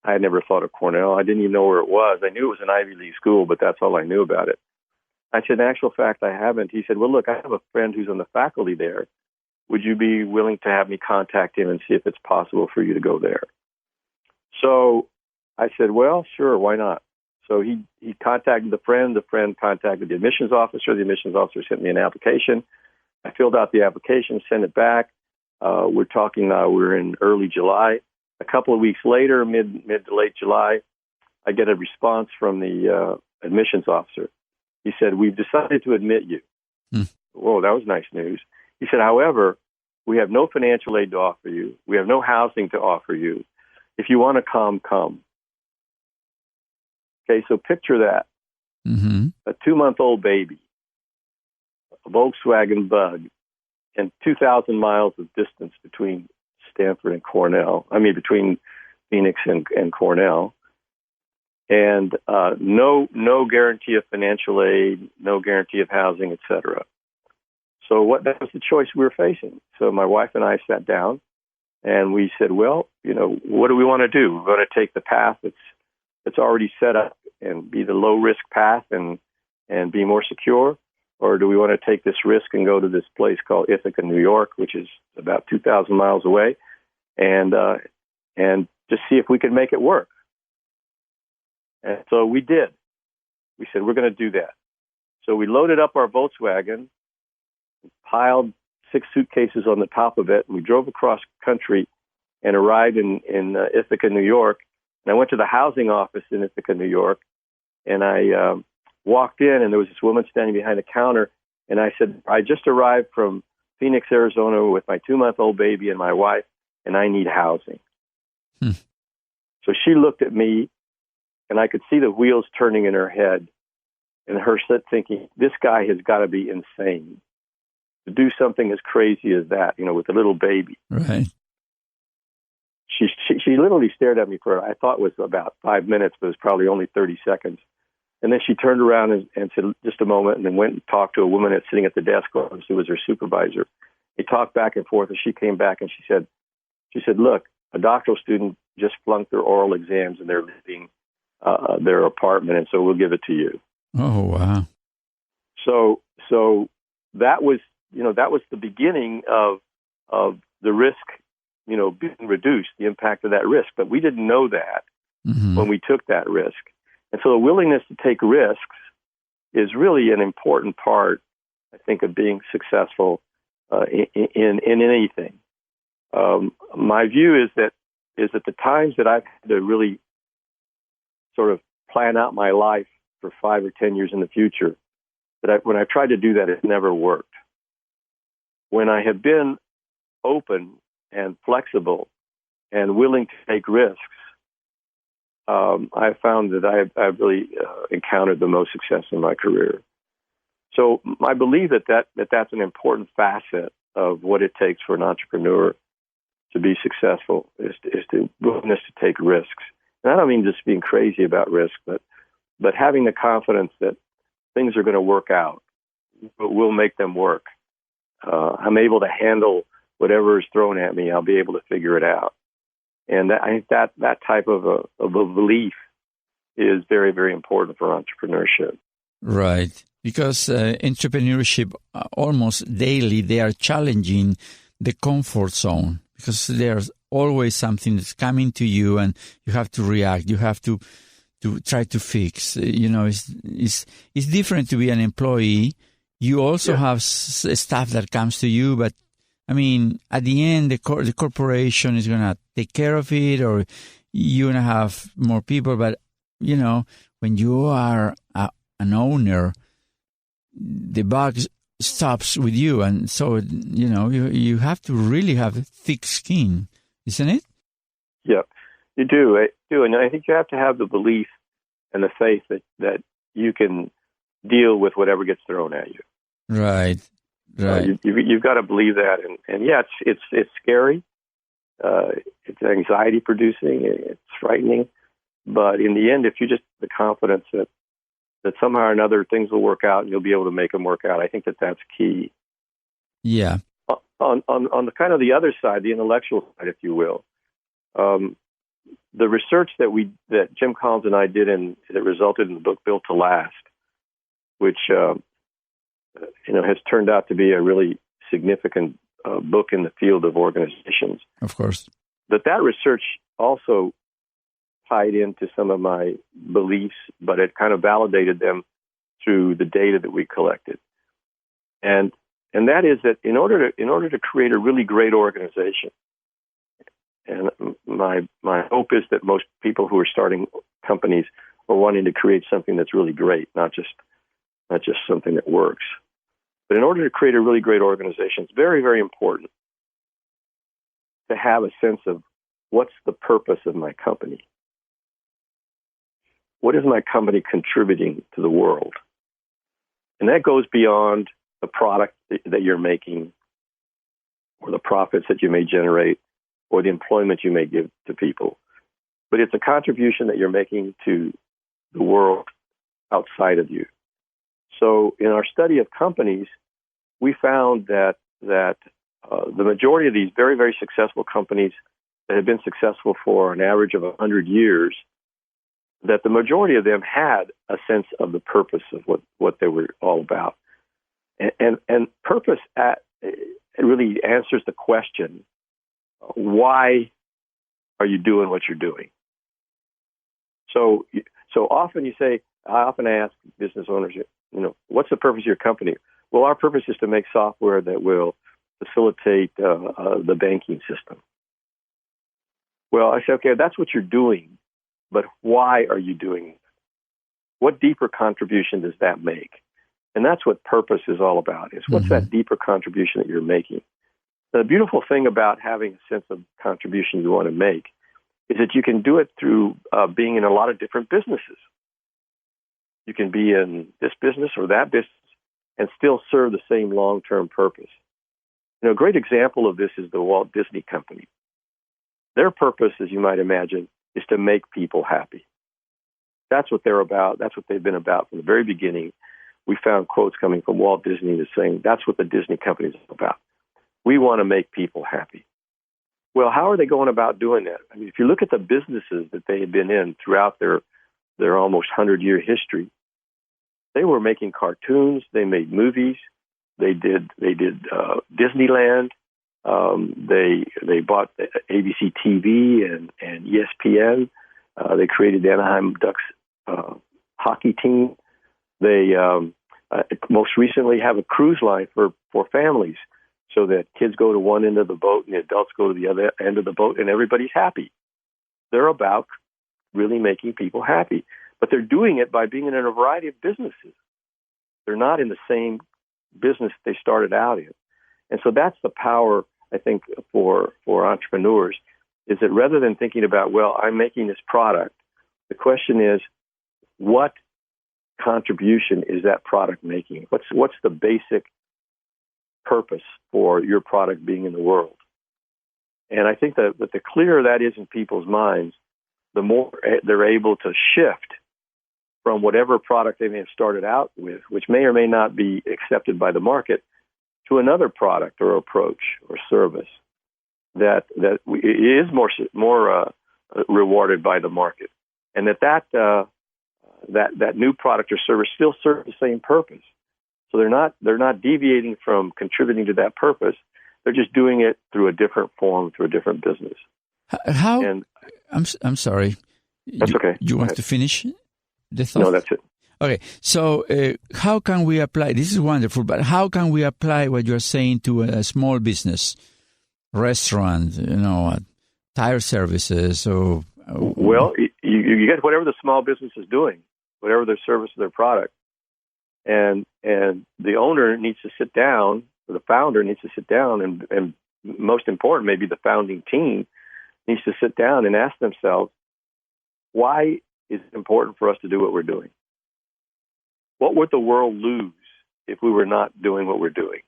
I had never thought of Cornell. I didn't even know where it was. I knew it was an Ivy League school, but that's all I knew about it. I said, in actual fact, I haven't. He said, well, look, I have a friend who's on the faculty there. Would you be willing to have me contact him and see if it's possible for you to go there? So I said, well, sure, why not? So he contacted the friend contacted the admissions officer sent me an application. I filled out the application, sent it back. We're in early July. A couple of weeks later, mid to late July, I get a response from the admissions officer. He said, we've decided to admit you. Whoa, that was nice news. He said, however, we have no financial aid to offer you. We have no housing to offer you. If you want to come. Okay, so picture that. Mm-hmm. A 2-month-old baby, a Volkswagen Bug, and 2,000 miles of distance between Stanford and Cornell. I mean, between Phoenix and Cornell. And no guarantee of financial aid, no guarantee of housing, etc. So that was the choice we were facing. So my wife and I sat down, and we said, well, what do we want to do? We're going to take the path that's already set up and be the low-risk path and be more secure? Or do we want to take this risk and go to this place called Ithaca, New York, which is about 2,000 miles away, and just see if we could make it work? And so we did. We said, we're going to do that. So we loaded up our Volkswagen, piled 6 suitcases on the top of it, and we drove across country and arrived in Ithaca, New York. And I went to the housing office in Ithaca, New York, and I walked in, and there was this woman standing behind the counter, and I said, I just arrived from Phoenix, Arizona with my 2-month-old baby and my wife, and I need housing. So she looked at me, and I could see the wheels turning in her head, and her thinking, this guy has got to be insane to do something as crazy as that, with a little baby. Right. She literally stared at me for, I thought it was about 5 minutes, but it was probably only 30 seconds. And then she turned around and said, just a moment, and then went and talked to a woman that's sitting at the desk who was her supervisor. They talked back and forth, and she came back and she said, look, a doctoral student just flunked their oral exams and they're leaving their apartment, and so we'll give it to you. Oh, wow. So that was the beginning of the risk, being reduced, the impact of that risk. But we didn't know that when we took that risk. And so the willingness to take risks is really an important part, I think, of being successful in anything. My view is that the times that I've had to really sort of plan out my life for 5 or 10 years in the future, when I tried to do that, it never worked. When I have been open and flexible and willing to take risks, I've found that I've really encountered the most success in my career. So I believe that's an important facet of what it takes for an entrepreneur to be successful is the willingness to take risks. And I don't mean just being crazy about risk, but having the confidence that things are going to work out. We'll make them work. I'm able to handle whatever is thrown at me. I'll be able to figure it out. And I think that type of a belief is very, very important for entrepreneurship. Right. Because entrepreneurship, almost daily, they are challenging the comfort zone because there's always something that's coming to you and you have to react. You have to try to fix. It's different to be an employee. You also have staff that comes to you, but I mean, at the end, the corporation is going to take care of it, or you're going to have more people. But, when you are an owner, the buck stops with you. And so, you have to really have thick skin, isn't it? Yeah, you do. And I think you have to have the belief and the faith that you can deal with whatever gets thrown at you. Right. Right. You've got to believe that, and yeah, it's scary. It's anxiety producing. It's frightening, but in the end, if you just have the confidence that somehow or another things will work out and you'll be able to make them work out, I think that's key. Yeah. On the kind of the other side, the intellectual side, if you will, the research that Jim Collins and I did that resulted in the book Built to Last, which has turned out to be a really significant book in the field of organizations. Of course. That research also tied into some of my beliefs, but it kind of validated them through the data that we collected. And that is that in order to create a really great organization, and my hope is that most people who are starting companies are wanting to create something that's really great, not just something that works. But in order to create a really great organization, it's very, very important to have a sense of what's the purpose of my company. What is my company contributing to the world? And that goes beyond the product that you're making, or the profits that you may generate, or the employment you may give to people. But it's a contribution that you're making to the world outside of you. So in our study of companies, we found that the majority of these very, very successful companies that have been successful for an average of 100 years, that the majority of them had a sense of the purpose of what they were all about. And purpose it really answers the question, why are you doing what you're doing? So often I often ask business owners, what's the purpose of your company? Well, our purpose is to make software that will facilitate the banking system. Well, I say, okay, that's what you're doing, but why are you doing it? What deeper contribution does that make? And that's what purpose is all about, is what's that deeper contribution that you're making? The beautiful thing about having a sense of contribution you want to make is that you can do it through being in a lot of different businesses. You can be in this business or that business and still serve the same long-term purpose. A great example of this is the Walt Disney Company. Their purpose, as you might imagine, is to make people happy. That's what they're about. That's what they've been about from the very beginning. We found quotes coming from Walt Disney that's saying, that's what the Disney Company is about. We want to make people happy. Well, how are they going about doing that? I mean, if you look at the businesses that they have been in throughout their almost 100-year history, they were making cartoons. They made movies. They did Disneyland. They bought ABC TV and ESPN. They created the Anaheim Ducks hockey team. They most recently have a cruise line for families, so that kids go to one end of the boat and the adults go to the other end of the boat, and everybody's happy. They're about really making people happy, but they're doing it by being in a variety of businesses. They're not in the same business they started out in. And so that's the power, I think, for entrepreneurs, is that rather than thinking about, well, I'm making this product, the question is, what contribution is that product making? What's the basic purpose for your product being in the world? And I think that the clearer that is in people's minds, the more they're able to shift from whatever product they may have started out with, which may or may not be accepted by the market, to another product or approach or service that is more rewarded by the market, and that new product or service still serves the same purpose. So they're not deviating from contributing to that purpose. They're just doing it through a different form, through a different business. How? I'm sorry. That's okay. You want to finish the thought? No, that's it. Okay. So how can we apply? This is wonderful, but how can we apply what you're saying to a small business, restaurant, tire services, or? Well, you get whatever the small business is doing, whatever their service or their product, and the owner needs to sit down, or the founder needs to sit down, and most important, maybe the founding team needs to sit down and ask themselves, why is it important for us to do what we're doing? What would the world lose if we were not doing what we're doing?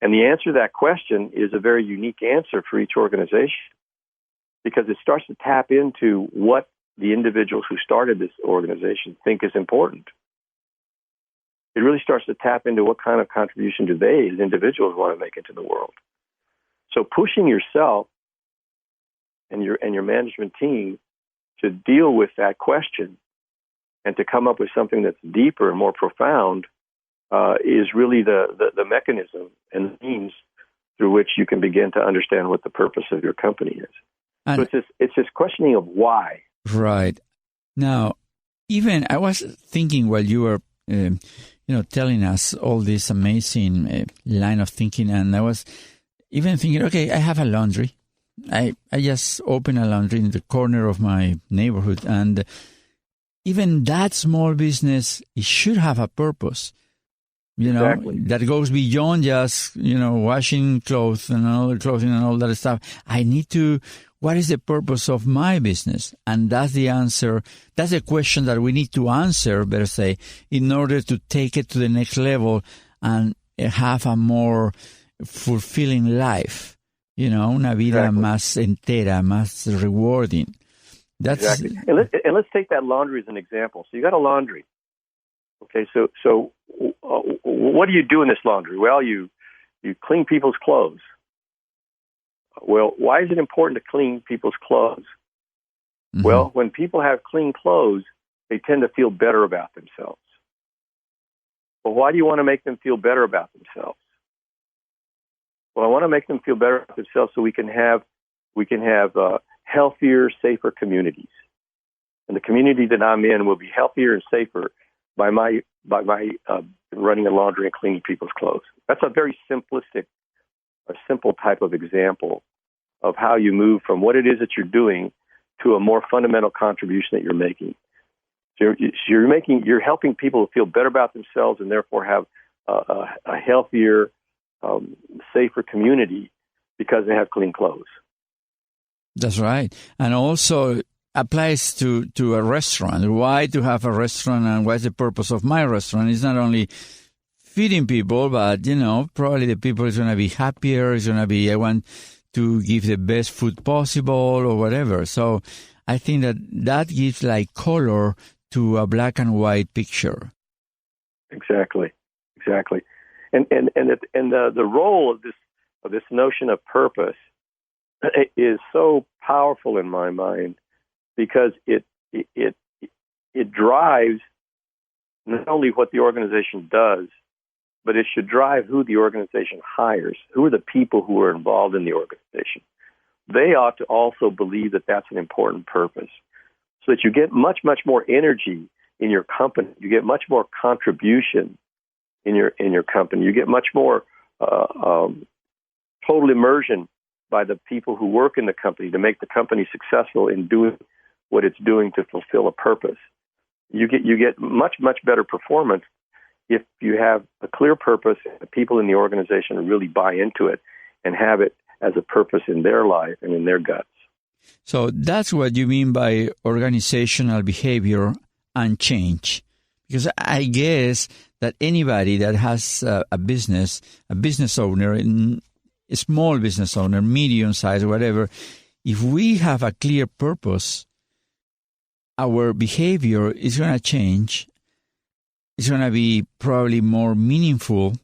And the answer to that question is a very unique answer for each organization, because it starts to tap into what the individuals who started this organization think is important. It really starts to tap into what kind of contribution do they, as individuals, want to make into the world. So pushing yourself and your management team to deal with that question and to come up with something that's deeper and more profound is really the mechanism and the means through which you can begin to understand what the purpose of your company is. So it's this questioning of why. Right. Now, even I was thinking while you were telling us all this amazing line of thinking, and I was even thinking, okay, I have a laundry. I just open a laundry in the corner of my neighborhood, and even that small business, it should have a purpose, Exactly. that goes beyond just, washing clothes and all clothing and all that stuff. I need to, what is the purpose of my business? And that's the answer. That's a question that we need to answer, better say, in order to take it to the next level and have a more fulfilling life, una vida más entera, más rewarding. That's exactly. And let's take that laundry as an example. So you got a laundry. Okay, so what do you do in this laundry? Well, you clean people's clothes. Well, why is it important to clean people's clothes? Mm-hmm. Well, when people have clean clothes, they tend to feel better about themselves. Well, why do you want to make them feel better about themselves? Well, I want to make them feel better about themselves so we can have healthier, safer communities. And the community that I'm in will be healthier and safer by my running a laundry and cleaning people's clothes. That's a very simple type of example of how you move from what it is that you're doing to a more fundamental contribution that you're making. So you're helping people feel better about themselves and therefore have a healthier, safer community because they have clean clothes. That's right. And also applies to a restaurant. Why to have a restaurant and what's the purpose of my restaurant? It's not only feeding people, but, probably the people is going to be happier. It's going to be, I want to give the best food possible or whatever. So I think that gives like color to a black and white picture. Exactly. And the role of this notion of purpose is so powerful in my mind because it drives not only what the organization does, but it should drive who the organization hires, who are the people who are involved in the organization. They ought to also believe that that's an important purpose so that you get much, much more energy in your company. You get much more contribution in your company. You get much more total immersion by the people who work in the company to make the company successful in doing what it's doing to fulfill a purpose. You get much, much better performance if you have a clear purpose and the people in the organization really buy into it and have it as a purpose in their life and in their guts. So that's what you mean by organizational behavior and change. Because I guess that anybody that has a business owner, a small business owner, medium size, whatever, if we have a clear purpose, our behavior is going to change. It's going to be probably more meaningful,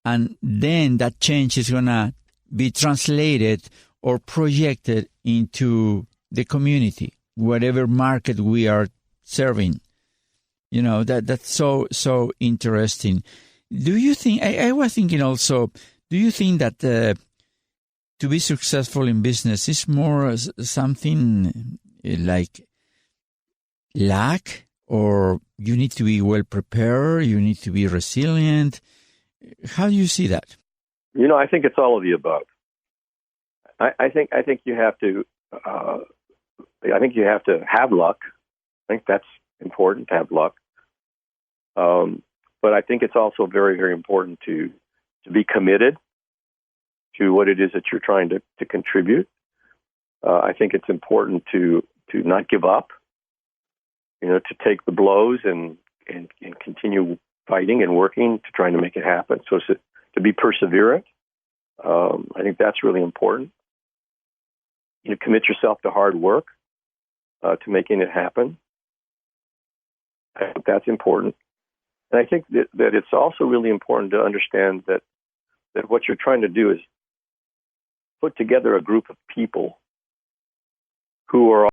and then that change is going to be translated or projected into the community, whatever market we are serving. That's so interesting. Do you think, I was thinking also, do you think that to be successful in business is more something like luck, or you need to be well prepared, you need to be resilient? How do you see that? I think it's all of the above. I think you have to. I think you have to have luck. I think that's important to have luck. But I think it's also very, very important to be committed to what it is that you're trying to contribute. I think it's important to not give up. To take the blows and continue fighting and working to trying to make it happen. So to be perseverant, I think that's really important. Commit yourself to hard work to making it happen. I think that's important. And I think that it's also really important to understand that what you're trying to do is put together a group of people who are